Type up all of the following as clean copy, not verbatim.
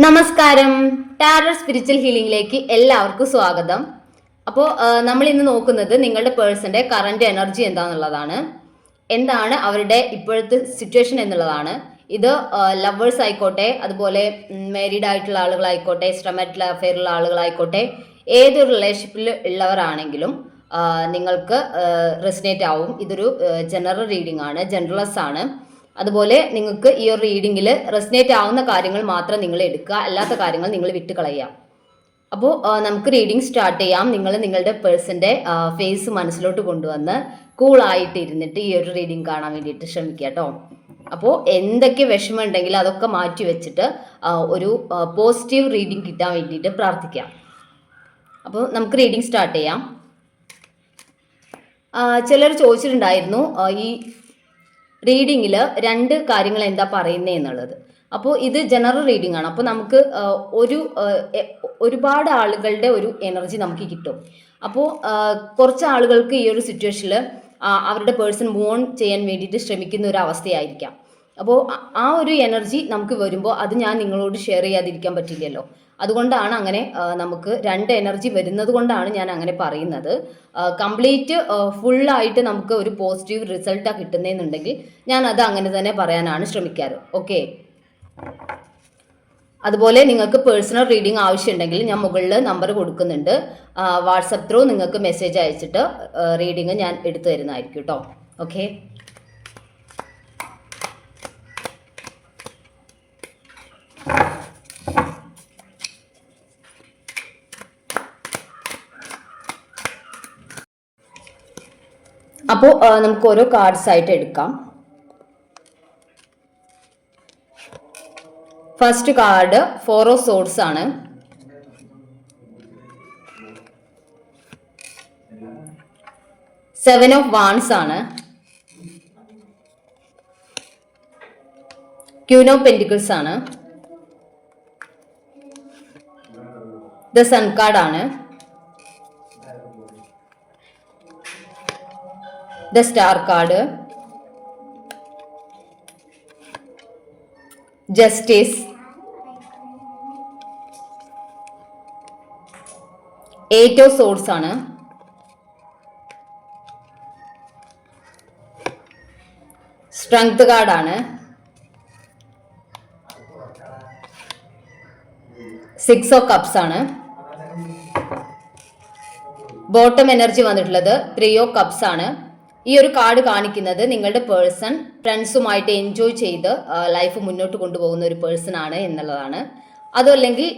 നമസ്കാരം. Tarot spiritual ഹീലിംഗിലേക്ക് എല്ലാവർക്കും സ്വാഗതം. അപ്പോൾ നമ്മൾ ഇന്ന് നോക്കുന്നത് നിങ്ങളുടെ പേഴ്സന്റെ കറന്റ് എനർജി എന്താണെന്നുള്ളതാണ്. എന്താണ് അവരുടെ ഇപ്പോഴത്തെ സിറ്റുവേഷൻ എന്നുള്ളതാണ്. ഇത് ലവേഴ്സ് ആയിക്കോട്ടെ, അതുപോലെ മാരീഡ് ആയിട്ടുള്ള ആളുകളായിക്കോട്ടെ, എക്സ്ട്രാമാരിറ്റൽ അഫെയറുള്ള ആളുകളായിക്കോട്ടെ, ഏതൊരു റിലേഷൻഷിപ്പിൽ ഉള്ളവരാണെങ്കിലും നിങ്ങൾക്ക് റെസിനേറ്റ് ആവും. ഇതൊരു ജനറൽ റീഡിംഗ് ആണ്, ജനറലസ് ആണ്. അതുപോലെ നിങ്ങൾക്ക് ഈ ഒരു റീഡിങ്ങിൽ റെസിനേറ്റ് ആവുന്ന കാര്യങ്ങൾ മാത്രം നിങ്ങൾ എടുക്കുക, അല്ലാത്ത കാര്യങ്ങൾ നിങ്ങൾ വിട്ട് കളയാം. അപ്പോൾ നമുക്ക് റീഡിംഗ് സ്റ്റാർട്ട് ചെയ്യാം. നിങ്ങൾ നിങ്ങളുടെ പേഴ്സന്റെ ഫേസ് മനസ്സിലോട്ട് കൊണ്ടുവന്ന് കൂളായിട്ട് ഇരുന്നിട്ട് ഈ ഒരു റീഡിംഗ് കാണാൻ വേണ്ടിയിട്ട് ശ്രമിക്കുക കേട്ടോ. അപ്പോൾ എന്തൊക്കെ വിഷമം ഉണ്ടെങ്കിൽ അതൊക്കെ മാറ്റി വെച്ചിട്ട് ഒരു പോസിറ്റീവ് റീഡിംഗ് കിട്ടാൻ വേണ്ടിയിട്ട് പ്രാർത്ഥിക്കാം. അപ്പോൾ നമുക്ക് റീഡിംഗ് സ്റ്റാർട്ട് ചെയ്യാം. ചിലർ ചോദിച്ചിട്ടുണ്ടായിരുന്നു ഈ റീഡിങ്ങിൽ രണ്ട് കാര്യങ്ങൾ എന്താ പറയുന്നത് എന്നുള്ളത്. അപ്പോൾ ഇത് ജനറൽ റീഡിംഗ് ആണ്. അപ്പോൾ നമുക്ക് ഒരുപാട് ആളുകളുടെ ഒരു എനർജി നമുക്ക് കിട്ടും. അപ്പോൾ കുറച്ച് ആളുകൾക്ക് ഈ ഒരു സിറ്റുവേഷനിൽ അവരുടെ പേഴ്സൺ മൂവ് ഓൺ ചെയ്യാൻ വേണ്ടിയിട്ട് ശ്രമിക്കുന്ന ഒരു അവസ്ഥയായിരിക്കാം. അപ്പോൾ ആ ഒരു എനർജി നമുക്ക് വരുമ്പോൾ അത് ഞാൻ നിങ്ങളോട് ഷെയർ ചെയ്യാതിരിക്കാൻ പറ്റില്ലല്ലോ. അതുകൊണ്ടാണ് അങ്ങനെ നമുക്ക് രണ്ട് എനർജി വരുന്നത് കൊണ്ടാണ് ഞാൻ അങ്ങനെ പറയുന്നത്. കംപ്ലീറ്റ് ഫുള്ളായിട്ട് നമുക്ക് ഒരു പോസിറ്റീവ് റിസൾട്ടാണ് കിട്ടുന്നതെന്നുണ്ടെങ്കിൽ ഞാൻ അത് അങ്ങനെ തന്നെ പറയാനാണ് ശ്രമിക്കാറ്. ഓക്കെ. അതുപോലെ നിങ്ങൾക്ക് പേഴ്സണൽ റീഡിംഗ് ആവശ്യമുണ്ടെങ്കിൽ ഞാൻ മുകളിൽ നമ്പർ കൊടുക്കുന്നുണ്ട്. വാട്സപ്പ് ത്രൂ നിങ്ങൾക്ക് മെസ്സേജ് അയച്ചിട്ട് റീഡിംഗ് ഞാൻ എടുത്തു തരുന്നതായിരിക്കും കേട്ടോ. ഓക്കെ. അപ്പോൾ നമുക്ക് ഓരോ കാർഡ്സ് ആയിട്ട് എടുക്കാം. ഫസ്റ്റ് കാർഡ് 4 ഓഫ് സോർഡ്സ് ആണ്. 7 ഓഫ് വാൻഡ്സ് ആണ്. ക്യൂൻ ഓഫ് പെന്റിക്കിൾസ് ആണ്. ദ സൺ കാർഡ് ആണ്. The star card, justice, 8 of swords ആണ്. സ്ട്രെങ്ത് കാർഡ് ആണ്. 6 ഓഫ് കപ്സ് ആണ്. ബോട്ടം എനർജി വന്നിട്ടുള്ളത് 3 ഓഫ് കപ്സ് ആണ്. ഈ ഒരു കാർഡ് കാണിക്കുന്നത് നിങ്ങളുടെ പേഴ്സൺ ഫ്രണ്ട്സുമായിട്ട് എൻജോയ് ചെയ്ത് ലൈഫ് മുന്നോട്ട് കൊണ്ടുപോകുന്ന ഒരു പേഴ്സൺ ആണ് എന്നുള്ളതാണ്. അതല്ലെങ്കിൽ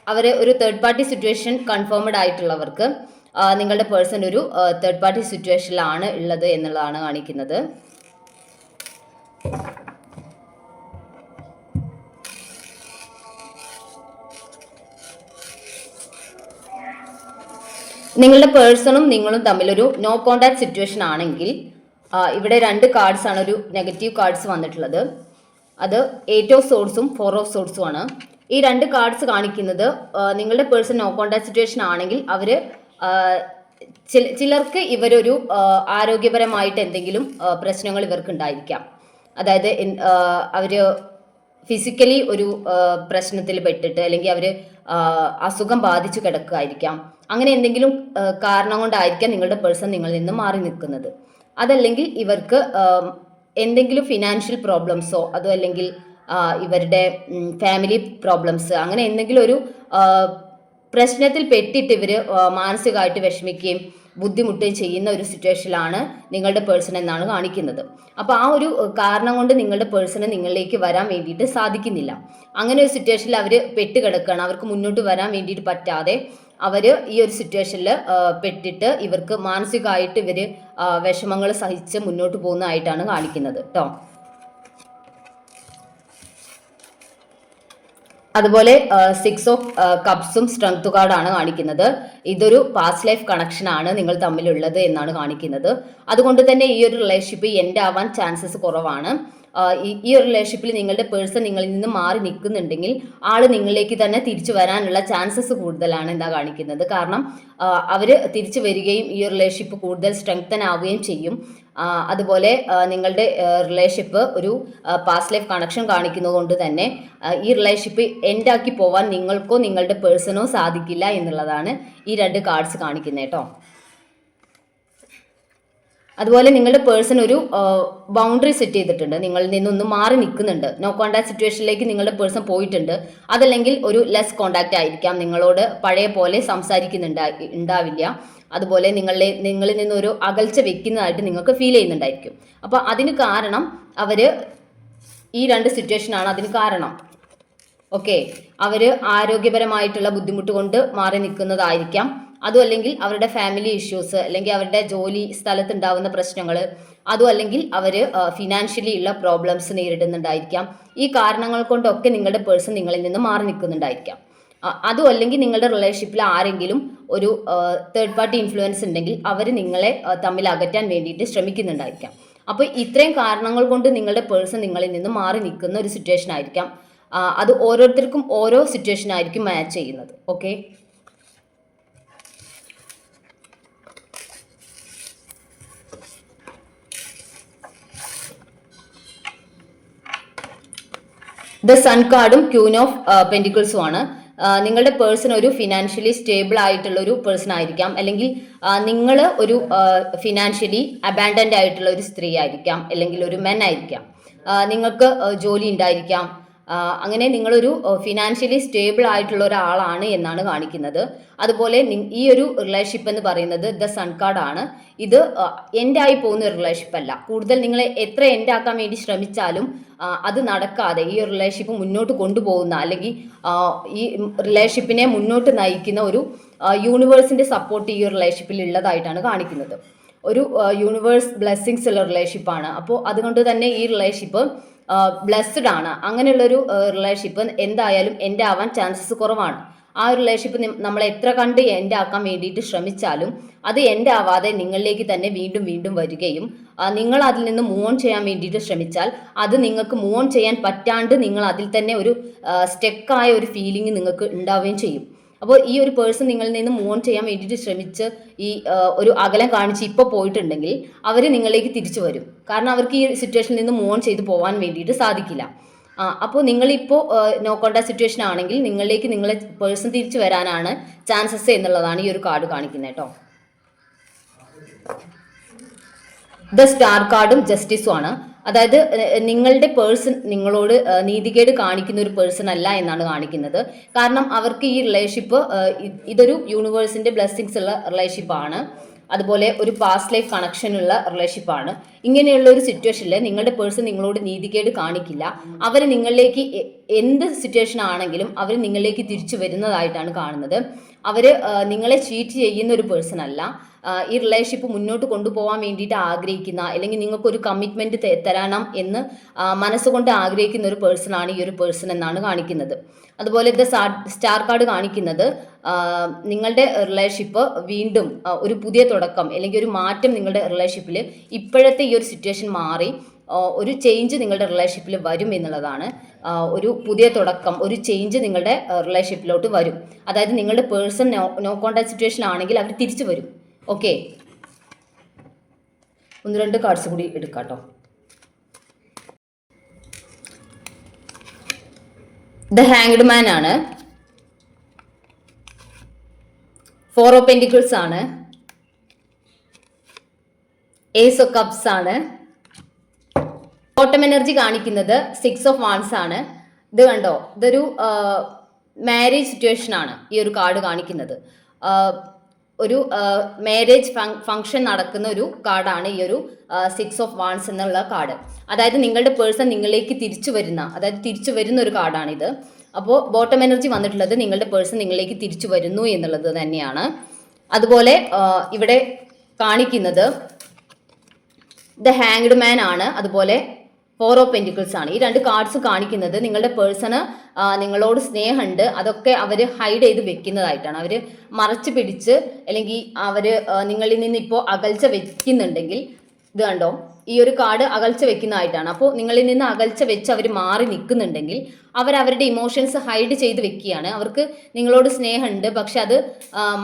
അവർ ഒരു തേർഡ് പാർട്ടി സിറ്റുവേഷൻ കൺഫേംഡ് ആയിട്ടുള്ളവർക്ക് നിങ്ങളുടെ പേഴ്സൺ ഒരു തേർഡ് പാർട്ടി സിറ്റുവേഷനിലാണ് ഉള്ളത് എന്നുള്ളതാണ് കാണിക്കുന്നത്. നിങ്ങളുടെ പേഴ്സണും നിങ്ങളും തമ്മിലൊരു നോ കോണ്ടാക്ട് സിറ്റുവേഷൻ ആണെങ്കിൽ ഇവിടെ രണ്ട് കാർഡ്സ് ആണ്, ഒരു നെഗറ്റീവ് കാർഡ്സ് വന്നിട്ടുള്ളത്. അത് 8 ഓഫ് സോർഡ്സും 4 ഓഫ് സോർഡ്സും ആണ്. ഈ രണ്ട് കാർഡ്സ് കാണിക്കുന്നത് നിങ്ങളുടെ പേഴ്സൺ നോ കോണ്ടാക്ട് സിറ്റുവേഷൻ ആണെങ്കിൽ അവർ ചിലർക്ക് ഇവരൊരു ആരോഗ്യപരമായിട്ട് എന്തെങ്കിലും പ്രശ്നങ്ങൾ ഇവർക്ക് ഉണ്ടായിരിക്കാം. അതായത് അവർ ഫിസിക്കലി ഒരു പ്രശ്നത്തിൽ പെട്ടിട്ട്, അല്ലെങ്കിൽ അവർ അസുഖം ബാധിച്ചു കിടക്കുകയായിരിക്കാം. അങ്ങനെ എന്തെങ്കിലും കാരണം കൊണ്ടായിരിക്കാം നിങ്ങളുടെ പേഴ്സൺ നിങ്ങളിൽ നിന്ന് മാറി നിൽക്കുന്നത്. അതല്ലെങ്കിൽ ഇവർക്ക് എന്തെങ്കിലും ഫിനാൻഷ്യൽ പ്രോബ്ലംസോ അതോ അല്ലെങ്കിൽ ഇവരുടെ ഫാമിലി പ്രോബ്ലംസ്, അങ്ങനെ എന്തെങ്കിലും ഒരു പ്രശ്നത്തിൽ പെട്ടിട്ട് ഇവർ മാനസികമായിട്ട് വിഷമിക്കുകയും ബുദ്ധിമുട്ടുകയും ചെയ്യുന്ന ഒരു സിറ്റുവേഷനിലാണ് നിങ്ങളുടെ പേഴ്സൺ എന്നാണ് കാണിക്കുന്നത്. അപ്പോൾ ആ ഒരു കാരണം കൊണ്ട് നിങ്ങളുടെ പേഴ്സണ് നിങ്ങളിലേക്ക് വരാൻ വേണ്ടിയിട്ട് സാധിക്കുന്നില്ല. അങ്ങനെ ഒരു സിറ്റുവേഷനിൽ അവർ പെട്ടുകിടക്കുകയാണ്. അവർക്ക് മുന്നോട്ട് വരാൻ വേണ്ടിയിട്ട് പറ്റാതെ അവർ ഈ ഒരു സിറ്റുവേഷനിൽ പെട്ടിട്ട് ഇവർക്ക് മാനസികമായിട്ട് ഇവർ വിഷമങ്ങൾ സഹിച്ച് മുന്നോട്ട് പോകുന്നതായിട്ടാണ് കാണിക്കുന്നത് കേട്ടോ. അതുപോലെ 6 ഓഫ് കപ്സും സ്ട്രെങ്ത് കാർഡാണ് കാണിക്കുന്നത്. ഇതൊരു പാസ്റ്റ് ലൈഫ് കണക്ഷൻ ആണ് നിങ്ങൾ തമ്മിലുള്ളത് എന്നാണ് കാണിക്കുന്നത്. അതുകൊണ്ട് തന്നെ ഈ ഒരു റിലേഷൻഷിപ്പ് എൻഡ് ആവാൻ ചാൻസസ് കുറവാണ്. ഈ ഒരു റിലേഷൻഷിപ്പിൽ നിങ്ങളുടെ പേഴ്സൺ നിങ്ങളിൽ നിന്ന് മാറി നിൽക്കുന്നുണ്ടെങ്കിൽ ആള് നിങ്ങളിലേക്ക് തന്നെ തിരിച്ചു വരാനുള്ള ചാൻസസ് കൂടുതലാണ് എന്താ കാണിക്കുന്നത്. കാരണം അവർ തിരിച്ചു വരികയും ഈ ഒരു റിലേഷൻഷിപ്പ് കൂടുതൽ സ്ട്രെങ്തൻ ആവുകയും ചെയ്യും. അതുപോലെ നിങ്ങളുടെ റിലേഷൻഷിപ്പ് ഒരു പാസ്റ്റ് ലൈഫ് കണക്ഷൻ കാണിക്കുന്നത് കൊണ്ട് തന്നെ ഈ റിലേഷൻഷിപ്പ് എൻഡാക്കി പോവാൻ നിങ്ങൾക്കോ നിങ്ങളുടെ പേഴ്സണോ സാധിക്കില്ല എന്നുള്ളതാണ് ഈ രണ്ട് കാർഡ്സ് കാണിക്കുന്നത് കേട്ടോ. അതുപോലെ നിങ്ങളുടെ പേഴ്സൺ ഒരു ബൗണ്ടറി സെറ്റ് ചെയ്തിട്ടുണ്ട്, നിങ്ങളിൽ നിന്നൊന്ന് മാറി നിൽക്കുന്നുണ്ട്. നോ കോണ്ടാക്ട് സിറ്റുവേഷനിലേക്ക് നിങ്ങളുടെ പേഴ്സൺ പോയിട്ടുണ്ട്. അതല്ലെങ്കിൽ ഒരു ലെസ് കോണ്ടാക്ട് ആയിരിക്കാം, നിങ്ങളോട് പഴയ പോലെ ഉണ്ടാവില്ല. അതുപോലെ നിങ്ങളിൽ നിന്നൊരു അകൽച്ച വെക്കുന്നതായിട്ട് നിങ്ങൾക്ക് ഫീൽ ചെയ്യുന്നുണ്ടായിരിക്കും. അപ്പോൾ അതിന് കാരണം ഈ രണ്ട് സിറ്റുവേഷനാണ് അതിന് കാരണം. ഓക്കെ, അവർ ആരോഗ്യപരമായിട്ടുള്ള ബുദ്ധിമുട്ട് കൊണ്ട് മാറി നിൽക്കുന്നതായിരിക്കാം. അതും അല്ലെങ്കിൽ അവരുടെ ഫാമിലി ഇഷ്യൂസ്, അല്ലെങ്കിൽ അവരുടെ ജോലി സ്ഥലത്ത് ഉണ്ടാകുന്ന പ്രശ്നങ്ങൾ, അതും അല്ലെങ്കിൽ അവർ ഫിനാൻഷ്യലി ഉള്ള പ്രോബ്ലംസ് നേരിടുന്നുണ്ടായിരിക്കാം. ഈ കാരണങ്ങൾ കൊണ്ടൊക്കെ നിങ്ങളുടെ പേഴ്സൺ നിങ്ങളിൽ നിന്ന് മാറി നിൽക്കുന്നുണ്ടായിരിക്കാം. അതും അല്ലെങ്കിൽ നിങ്ങളുടെ റിലേഷൻഷിപ്പിൽ ആരെങ്കിലും ഒരു തേർഡ് പാർട്ടി ഇൻഫ്ലുവൻസ് ഉണ്ടെങ്കിൽ അവർ നിങ്ങളെ തമ്മിൽ അകറ്റാൻ വേണ്ടിയിട്ട് ശ്രമിക്കുന്നുണ്ടായിരിക്കാം. അപ്പോൾ ഇത്രയും കാരണങ്ങൾ കൊണ്ട് നിങ്ങളുടെ പേഴ്സൺ നിങ്ങളിൽ നിന്ന് മാറി നിൽക്കുന്ന ഒരു സിറ്റുവേഷൻ ആയിരിക്കാം. അത് ഓരോരുത്തർക്കും ഓരോ സിറ്റുവേഷൻ ആയിരിക്കും മാച്ച് ചെയ്യുന്നത്. ഓക്കെ, ദ സൺ കാർഡും ക്യൂൻ ഓഫ് പെന്റിക്കിൾസും ആണ്. നിങ്ങളുടെ പേഴ്സൺ ഒരു ഫിനാൻഷ്യലി സ്റ്റേബിൾ ആയിട്ടുള്ള ഒരു പേഴ്സൺ ആയിരിക്കാം, അല്ലെങ്കിൽ നിങ്ങൾ ഒരു ഫിനാൻഷ്യലി അബാൻഡൻഡ് ആയിട്ടുള്ള ഒരു സ്ത്രീ ആയിരിക്കാം, അല്ലെങ്കിൽ ഒരു മെൻ ആയിരിക്കാം. നിങ്ങൾക്ക് ജോലി ഉണ്ടായിരിക്കാം. അങ്ങനെ നിങ്ങളൊരു ഫിനാൻഷ്യലി സ്റ്റേബിൾ ആയിട്ടുള്ള ഒരാളാണ് എന്നാണ് കാണിക്കുന്നത്. അതുപോലെ ഈ ഒരു റിലേഷൻഷിപ്പ് എന്ന് പറയുന്നത് ദ സൺ കാർഡാണ്. ഇത് എൻഡ് ആയി പോകുന്ന ഒരു റിലേഷൻഷിപ്പ് അല്ല. കൂടുതൽ നിങ്ങളെ എത്ര എൻഡ് ആക്കാൻ വേണ്ടി ശ്രമിച്ചാലും അത് നടക്കാതെ ഈ ഒരു റിലേഷൻഷിപ്പ് മുന്നോട്ട് കൊണ്ടുപോകുന്ന, അല്ലെങ്കിൽ ഈ റിലേഷൻഷിപ്പിനെ മുന്നോട്ട് നയിക്കുന്ന ഒരു യൂണിവേഴ്സിന്റെ സപ്പോർട്ട് ഈ ഒരു റിലേഷൻഷിപ്പിൽ ഉള്ളതായിട്ടാണ് കാണിക്കുന്നത്. ഒരു യൂണിവേഴ്സ് ബ്ലെസ്സിങ്സ് ഉള്ള റിലേഷൻഷിപ്പാണ്. അപ്പോൾ അതുകൊണ്ട് തന്നെ ഈ റിലേഷൻഷിപ്പ് ബ്ലെസ്ഡ് ആണ്. അങ്ങനെയുള്ളൊരു റിലേഷൻഷിപ്പ് എന്തായാലും എൻഡ് ആവാൻ ചാൻസസ് കുറവാണ്. ആ ഒരു റിലേഷൻഷിപ്പ് നമ്മൾ എത്ര കണ്ട് എൻഡ് ആക്കാൻ വേണ്ടിയിട്ട് ശ്രമിച്ചാലും അത് എൻഡ് ആവാതെ നിങ്ങളിലേക്ക് തന്നെ വീണ്ടും വീണ്ടും വരികയും നിങ്ങൾ അതിൽ നിന്ന് മൂവ് ഓൺ ചെയ്യാൻ വേണ്ടിയിട്ട് ശ്രമിച്ചാൽ അത് നിങ്ങൾക്ക് മൂവ് ഓൺ ചെയ്യാൻ പറ്റാണ്ട് നിങ്ങൾ അതിൽ തന്നെ ഒരു സ്റ്റെക്കായ ഒരു ഫീലിംഗ് നിങ്ങൾക്ക് ഉണ്ടാവുകയും ചെയ്യും. അപ്പോൾ ഈ ഒരു പേഴ്സൺ നിങ്ങളിൽ നിന്ന് മൂവ് ഓൺ ചെയ്യാൻ വേണ്ടിയിട്ട് ശ്രമിച്ച് ഈ ഒരു അകലം കാണിച്ച് ഇപ്പോൾ പോയിട്ടുണ്ടെങ്കിൽ അവർ നിങ്ങളിലേക്ക് തിരിച്ചു വരും. കാരണം അവർക്ക് ഈ സിറ്റുവേഷനിൽ നിന്ന് മൂവ് ഓൺ ചെയ്ത് പോകാൻ വേണ്ടിയിട്ട് സാധിക്കില്ല. അപ്പോൾ നിങ്ങളിപ്പോൾ നോ കോണ്ടാക്ട് സിറ്റുവേഷൻ ആണെങ്കിൽ നിങ്ങളിലേക്ക് നിങ്ങളെ പേഴ്സൺ തിരിച്ചു വരാനാണ് ചാൻസസ് എന്നുള്ളതാണ് ഈ ഒരു കാർഡ് കാണിക്കുന്നത് കേട്ടോ. ദ സ്റ്റാർ കാർഡും ജസ്റ്റിസും ആണ്. അതായത് നിങ്ങളുടെ പേഴ്സൺ നിങ്ങളോട് നീതികേട് കാണിക്കുന്ന ഒരു പേഴ്സൺ അല്ല എന്നാണ് കാണിക്കുന്നത്. കാരണം അവർക്ക് ഈ റിലേഷൻഷിപ്പ് ഇതൊരു യൂണിവേഴ്സിന്റെ ബ്ലെസ്സിങ്സ് ഉള്ള റിലേഷൻഷിപ്പാണ്. അതുപോലെ ഒരു പാസ്റ്റ് ലൈഫ് കണക്ഷനുള്ള റിലേഷൻഷിപ്പാണ്. ഇങ്ങനെയുള്ള ഒരു സിറ്റുവേഷനിൽ നിങ്ങളുടെ പേഴ്സൺ നിങ്ങളോട് നീതികേട് കാണിക്കില്ല. അവർ നിങ്ങളിലേക്ക് എന്ത് സിറ്റുവേഷൻ ആണെങ്കിലും അവർ നിങ്ങളിലേക്ക് തിരിച്ചു വരുന്നതായിട്ടാണ് കാണുന്നത്. അവർ നിങ്ങളെ ചീറ്റ് ചെയ്യുന്ന ഒരു പേഴ്സൺ അല്ല. ഈ റിലേഷൻഷിപ്പ് മുന്നോട്ട് കൊണ്ടുപോകാൻ വേണ്ടിയിട്ട് ആഗ്രഹിക്കുന്ന, അല്ലെങ്കിൽ നിങ്ങൾക്കൊരു കമ്മിറ്റ്മെൻറ്റ് തരണം എന്ന് മനസ്സുകൊണ്ട് ആഗ്രഹിക്കുന്ന ഒരു പേഴ്സണാണ് ഈ ഒരു പേഴ്സൺ എന്നാണ് കാണിക്കുന്നത്. അതുപോലെ ദ സ്റ്റാർ കാർഡ് കാണിക്കുന്നത് നിങ്ങളുടെ റിലേഷൻഷിപ്പ് വീണ്ടും ഒരു പുതിയ തുടക്കം, അല്ലെങ്കിൽ ഒരു മാറ്റം നിങ്ങളുടെ റിലേഷൻഷിപ്പിൽ ഇപ്പോഴത്തെ ഈ ഒരു സിറ്റുവേഷൻ മാറി ഒരു ചേഞ്ച് നിങ്ങളുടെ റിലേഷൻഷിപ്പിൽ വരും എന്നുള്ളതാണ്. ഒരു പുതിയ തുടക്കം, ഒരു ചേഞ്ച് നിങ്ങളുടെ റിലേഷൻഷിപ്പിലോട്ട് വരും. അതായത് നിങ്ങളുടെ പേഴ്സൺ നോ കോണ്ടാക്ട് സിറ്റുവേഷൻ ആണെങ്കിൽ അവർ തിരിച്ചു വരും. ഓക്കെ, ഒന്ന് രണ്ട് കാർഡ്സ് കൂടി എടുക്കാം കേട്ടോ. ദ ഹാങ്ഡ് മാൻ ആണ്. ഫോർ ഓഫ് പെന്റിക്കിൾസ് ആണ്. ഏസ് ഓഫ് കപ്സ് ആണ്. ബോട്ടം എനർജി കാണിക്കുന്നത് 6 ഓഫ് വാൻസ് ആണ്. ഇത് കണ്ടോ, ഇതൊരു മാരേജ് സിറ്റുവേഷൻ ആണ് ഈ ഒരു കാർഡ് കാണിക്കുന്നത്. ഒരു മാരേജ് ഫംഗ്ഷൻ നടക്കുന്ന ഒരു കാർഡാണ് ഈ ഒരു 6 ഓഫ് വാൻസ് എന്നുള്ള കാർഡ്. അതായത് നിങ്ങളുടെ പേഴ്സൺ നിങ്ങളിലേക്ക് തിരിച്ചു വരുന്ന ഒരു കാർഡാണിത്. അപ്പോൾ ബോട്ടം എനർജി വന്നിട്ടുള്ളത് നിങ്ങളുടെ പേഴ്സൺ നിങ്ങളിലേക്ക് തിരിച്ചു വരുന്നു എന്നുള്ളത് തന്നെയാണ്. അതുപോലെ ഇവിടെ കാണിക്കുന്നത് ദ ഹാങ്ഡ് മാൻ ആണ്. അതുപോലെ 4 ഓഫ് പെന്റിക്കിൾസ് ആണ്. ഈ രണ്ട് കാർഡ്സ് കാണിക്കുന്നത് നിങ്ങളുടെ പേഴ്സണ് നിങ്ങളോട് സ്നേഹമുണ്ട്, അതൊക്കെ അവർ ഹൈഡ് ചെയ്ത് വെക്കുന്നതായിട്ടാണ്. അവർ മറച്ചു പിടിച്ച്, അല്ലെങ്കിൽ അവർ നിങ്ങളിൽ നിന്ന് ഇപ്പോൾ അകൽച്ച വെക്കുന്നുണ്ടെങ്കിൽ, ഇത് കണ്ടോ, ഈ ഒരു കാർഡ് അകൽച്ച വെക്കുന്നതായിട്ടാണ്. അപ്പോൾ നിങ്ങളിൽ നിന്ന് അകൽച്ച വെച്ച് അവർ മാറി നിൽക്കുന്നുണ്ടെങ്കിൽ അവരുടെ ഇമോഷൻസ് ഹൈഡ് ചെയ്ത് വെക്കുകയാണ്. അവർക്ക് നിങ്ങളോട് സ്നേഹമുണ്ട്, പക്ഷെ അത്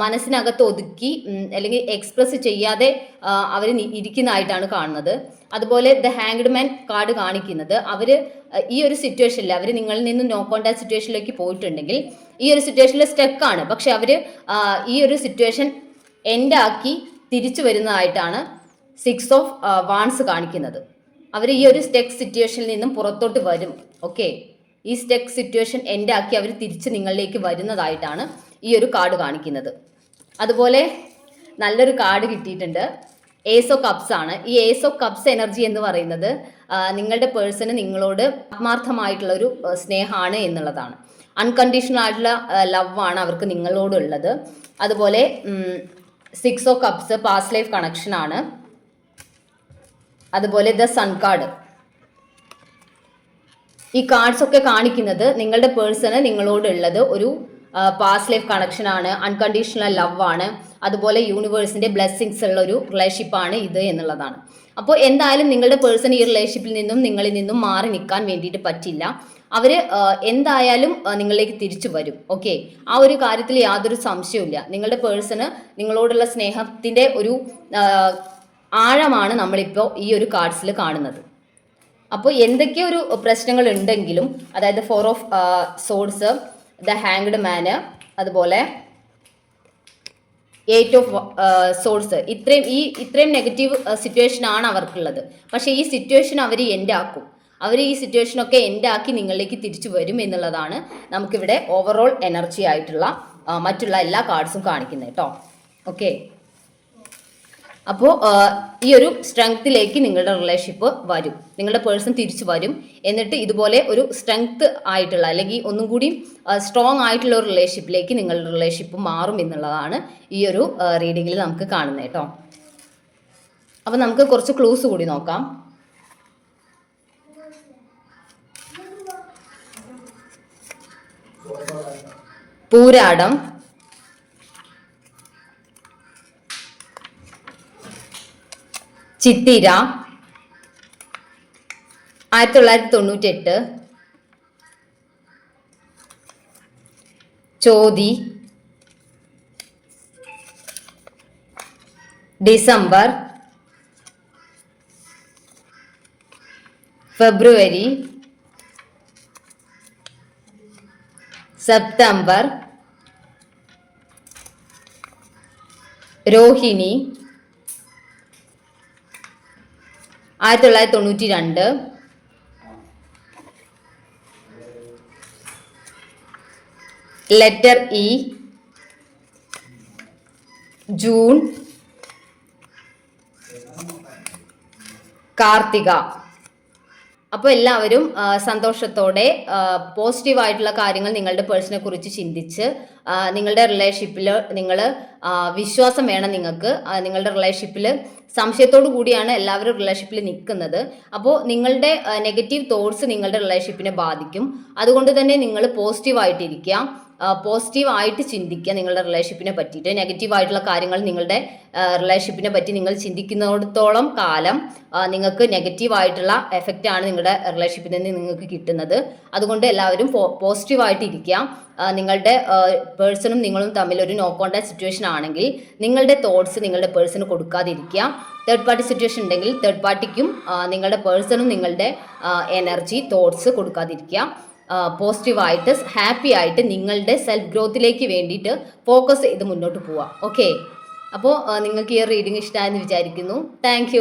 മനസ്സിനകത്ത് ഒതുക്കി അല്ലെങ്കിൽ എക്സ്പ്രസ് ചെയ്യാതെ അവർ ഇരിക്കുന്നതായിട്ടാണ് കാണുന്നത്. അതുപോലെ ദ ഹാങ്ഡ് മാൻ കാർഡ് കാണിക്കുന്നത് അവർ ഈ ഒരു സിറ്റുവേഷനിൽ അവർ നിങ്ങളിൽ നിന്ന് നോ കോൺടാക്ട് സിറ്റുവേഷനിലേക്ക് പോയിട്ടുണ്ടെങ്കിൽ ഈ ഒരു സിറ്റുവേഷനിൽ സ്റ്റക്കാണ്. പക്ഷെ അവർ ഈ ഒരു സിറ്റുവേഷൻ എൻഡ് ആക്കി തിരിച്ചു വരുന്നതായിട്ടാണ് 6 ഓഫ് വാൺസ് കാണിക്കുന്നത്. അവർ ഈ ഒരു സ്റ്റക്ക് സിറ്റുവേഷനിൽ നിന്നും പുറത്തോട്ട് വരും. ഓക്കെ, ഈ സ്റ്റക്ക് സിറ്റുവേഷൻ എൻഡ് ആക്കി അവർ തിരിച്ച് നിങ്ങളിലേക്ക് വരുന്നതായിട്ടാണ് ഈ ഒരു കാർഡ് കാണിക്കുന്നത്. അതുപോലെ നല്ലൊരു കാർഡ് കിട്ടിയിട്ടുണ്ട്, ഏസ് ഓഫ് കപ്സ് ആണ്. ഈ ഏസ് ഓഫ് കപ്സ് എനർജി എന്ന് പറയുന്നത് നിങ്ങളുടെ പേഴ്സണ് നിങ്ങളോട് ആത്മാർത്ഥമായിട്ടുള്ള ഒരു സ്നേഹമാണ് എന്നുള്ളതാണ്. അൺകണ്ടീഷണൽ ആയിട്ടുള്ള ലവ് ആണ് അവർക്ക് നിങ്ങളോടുള്ളത്. അതുപോലെ 6 of cups past life connection ആണ്. അതുപോലെ ദ സൺ കാർഡ്. ഈ കാർഡ്സ് ഒക്കെ കാണിക്കുന്നത് നിങ്ങളുടെ പേഴ്സണ് നിങ്ങളോടുള്ളത് ഒരു പാസ്റ്റ് ലൈഫ് കണക്ഷൻ ആണ്, അൺകണ്ടീഷണൽ ലവ് ആണ്, അതുപോലെ യൂണിവേഴ്സിന്റെ ബ്ലെസ്സിങ്സ് ഉള്ള ഒരു റിലേഷൻഷിപ്പാണ് ഇത് എന്നുള്ളതാണ്. അപ്പോൾ എന്തായാലും നിങ്ങളുടെ പേഴ്സൺ ഈ റിലേഷൻഷിപ്പിൽ നിന്നും നിങ്ങളിൽ നിന്നും മാറി നിൽക്കാൻ വേണ്ടിയിട്ട് പറ്റില്ല. അവർ എന്തായാലും നിങ്ങളിലേക്ക് തിരിച്ചു വരും. ഓക്കെ, ആ ഒരു കാര്യത്തിൽ യാതൊരു സംശയവുമില്ല. നിങ്ങളുടെ പേഴ്സണ് നിങ്ങളോടുള്ള സ്നേഹത്തിൻ്റെ ഒരു ആഴമാണ് നമ്മളിപ്പോൾ ഈ ഒരു കാർഡ്സിൽ കാണുന്നത്. അപ്പോൾ എന്തൊക്കെ ഒരു പ്രശ്നങ്ങൾ ഉണ്ടെങ്കിലും, അതായത് 4 ഓഫ് സോഡ്സ്, ദ ഹാങ്ഡ് മാന്, അതുപോലെ 8 ഓഫ് സോഡ്സ്, ഇത്രയും നെഗറ്റീവ് സിറ്റുവേഷൻ ആണ് അവർക്കുള്ളത്. പക്ഷേ ഈ സിറ്റുവേഷൻ അവർ എൻഡ് ആക്കും. അവർ ഈ സിറ്റുവേഷനൊക്കെ എൻഡ് ആക്കി നിങ്ങളിലേക്ക് തിരിച്ചു വരും എന്നുള്ളതാണ് നമുക്കിവിടെ ഓവറോൾ എനർജി ആയിട്ടുള്ള മറ്റുള്ള എല്ലാ കാർഡ്സും കാണിക്കുന്നത് കേട്ടോ. ഓക്കെ, അപ്പോൾ ഈ ഒരു സ്ട്രെങ്ത്തിലേക്ക് നിങ്ങളുടെ റിലേഷൻഷിപ്പ് വരും, നിങ്ങളുടെ പേഴ്സൺ തിരിച്ചു വരും. എന്നിട്ട് ഇതുപോലെ ഒരു സ്ട്രെങ്ത് ആയിട്ടുള്ള അല്ലെങ്കിൽ ഒന്നും കൂടി സ്ട്രോങ് ആയിട്ടുള്ള ഒരു റിലേഷൻഷിപ്പിലേക്ക് നിങ്ങളുടെ റിലേഷൻഷിപ്പ് മാറും എന്നുള്ളതാണ് ഈ ഒരു റീഡിങ്ങിൽ നമുക്ക് കാണുന്നത് കേട്ടോ. അപ്പോൾ നമുക്ക് കുറച്ച് ക്ലൂസ് കൂടി നോക്കാം. Pooradam, Chithira, 1998, Chothi, December, February, September, Rohini, 1992, letter E, June, Karthika. അപ്പോൾ എല്ലാവരും സന്തോഷത്തോടെ പോസിറ്റീവായിട്ടുള്ള കാര്യങ്ങൾ നിങ്ങളുടെ പേഴ്സണെ കുറിച്ച് ചിന്തിച്ച് നിങ്ങളുടെ റിലേഷൻഷിപ്പിൽ നിങ്ങൾ വിശ്വാസം വേണം. നിങ്ങളുടെ റിലേഷൻഷിപ്പിൽ സംശയത്തോടു കൂടിയാണ് എല്ലാവരും റിലേഷൻഷിപ്പിൽ നിൽക്കുന്നത്. അപ്പോൾ നിങ്ങളുടെ നെഗറ്റീവ് തോട്ട്സ് നിങ്ങളുടെ റിലേഷൻഷിപ്പിനെ ബാധിക്കും. അതുകൊണ്ട് തന്നെ നിങ്ങൾ പോസിറ്റീവായിട്ടിരിക്കുക, പോസിറ്റീവായിട്ട് ചിന്തിക്കുക നിങ്ങളുടെ റിലേഷൻഷിപ്പിനെ പറ്റിയിട്ട്. നെഗറ്റീവായിട്ടുള്ള കാര്യങ്ങൾ നിങ്ങളുടെ റിലേഷൻഷിപ്പിനെ പറ്റി നിങ്ങൾ ചിന്തിക്കുന്നിടത്തോളം കാലം നിങ്ങൾക്ക് നെഗറ്റീവായിട്ടുള്ള എഫക്റ്റാണ് നിങ്ങളുടെ റിലേഷൻഷിപ്പിൽ നിന്ന് നിങ്ങൾക്ക് കിട്ടുന്നത്. അതുകൊണ്ട് എല്ലാവരും പോസിറ്റീവായിട്ട് ഇരിക്കുക. നിങ്ങളുടെ പേഴ്സണും നിങ്ങളും തമ്മിൽ ഒരു നോ കോൺടാക്ട് സിറ്റുവേഷൻ ആണെങ്കിൽ നിങ്ങളുടെ തോട്ട്സ് നിങ്ങളുടെ പേഴ്സണ് കൊടുക്കാതിരിക്കുക. തേർഡ് പാർട്ടി സിറ്റുവേഷൻ ഉണ്ടെങ്കിൽ തേർഡ് പാർട്ടിക്കും നിങ്ങളുടെ പേഴ്സണും നിങ്ങളുടെ എനർജി തോട്ട്സ് കൊടുക്കാതിരിക്കുക. പോസിറ്റീവായിട്ട് ഹാപ്പി ആയിട്ട് നിങ്ങളുടെ സെൽഫ് ഗ്രോത്തിലേക്ക് വേണ്ടിയിട്ട് ഫോക്കസ് ചെയ്ത് മുന്നോട്ട് പോവാം. ഓക്കെ, അപ്പോൾ നിങ്ങൾക്ക് ഈ റീഡിംഗ് ഇഷ്ടമായെന്ന് വിചാരിക്കുന്നു. താങ്ക്